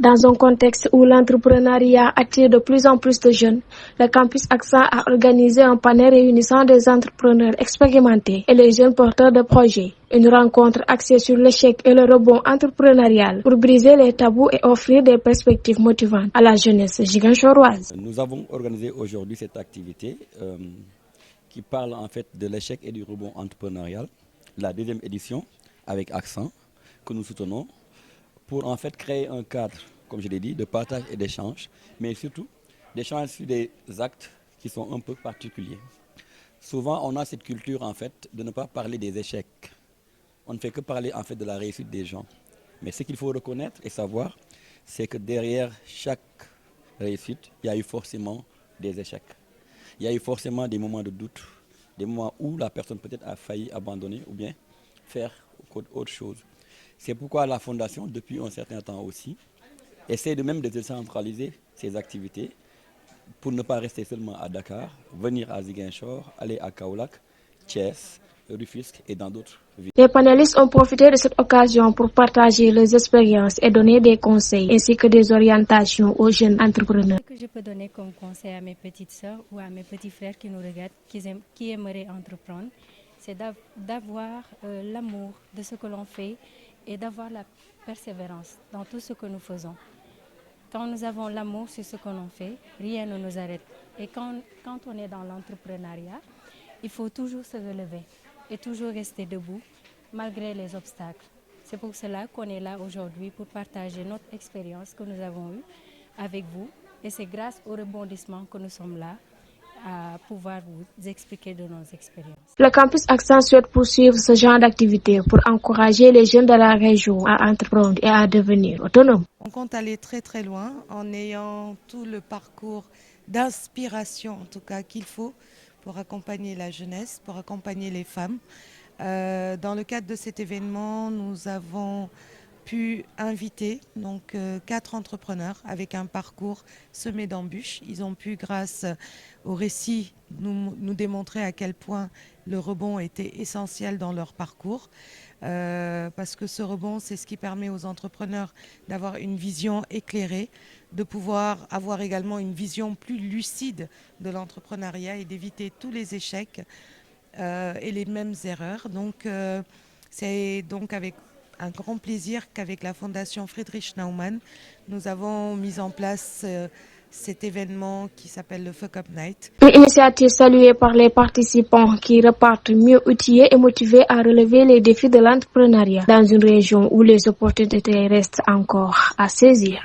Dans un contexte où l'entrepreneuriat attire de plus en plus de jeunes, le campus Accent a organisé un panel réunissant des entrepreneurs expérimentés et les jeunes porteurs de projets. Une rencontre axée sur l'échec et le rebond entrepreneurial pour briser les tabous et offrir des perspectives motivantes à la jeunesse ziguinchoroise. Nous avons organisé aujourd'hui cette activité qui parle en fait de l'échec et du rebond entrepreneurial, la deuxième édition avec Accent que nous soutenons, pour en fait créer un cadre, comme je l'ai dit, de partage et d'échange, mais surtout d'échange sur des actes qui sont un peu particuliers. Souvent, on a cette culture en fait de ne pas parler des échecs. On ne fait que parler en fait de la réussite des gens. Mais ce qu'il faut reconnaître et savoir, c'est que derrière chaque réussite, il y a eu forcément des échecs. Il y a eu forcément des moments de doute, des moments où la personne peut-être a failli abandonner ou bien faire autre chose. C'est pourquoi la Fondation, depuis un certain temps aussi, essaie de même de décentraliser ses activités pour ne pas rester seulement à Dakar, venir à Ziguinchor, aller à Kaolack, Thiès, Rufisque et dans d'autres villes. Les panélistes ont profité de cette occasion pour partager leurs expériences et donner des conseils ainsi que des orientations aux jeunes entrepreneurs. Ce que je peux donner comme conseil à mes petites sœurs ou à mes petits frères qui nous regardent, qui aimeraient entreprendre, c'est d'avoir l'amour de ce que l'on fait et d'avoir la persévérance dans tout ce que nous faisons. Quand nous avons l'amour sur ce que l'on fait, rien ne nous arrête. Et quand on est dans l'entrepreneuriat, il faut toujours se relever et toujours rester debout malgré les obstacles. C'est pour cela qu'on est là aujourd'hui pour partager notre expérience que nous avons eue avec vous. Et c'est grâce au rebondissement que nous sommes là à pouvoir vous expliquer de nos expériences. Le campus Accent souhaite poursuivre ce genre d'activité pour encourager les jeunes de la région à entreprendre et à devenir autonomes. On compte aller très très loin en ayant tout le parcours d'inspiration en tout cas qu'il faut pour accompagner la jeunesse, pour accompagner les femmes. Dans le cadre de cet événement, nous avons pu inviter 4 entrepreneurs avec un parcours semé d'embûches. Ils ont pu, grâce au récit, nous démontrer à quel point le rebond était essentiel dans leur parcours. Parce que ce rebond, c'est ce qui permet aux entrepreneurs d'avoir une vision éclairée, de pouvoir avoir également une vision plus lucide de l'entrepreneuriat et d'éviter tous les échecs et les mêmes erreurs. Donc, c'est donc avec un grand plaisir qu'avec la Fondation Friedrich Naumann, nous avons mis en place cet événement qui s'appelle le Fuck Up Night. Une initiative saluée par les participants qui repartent mieux outillés et motivés à relever les défis de l'entrepreneuriat dans une région où les opportunités restent encore à saisir.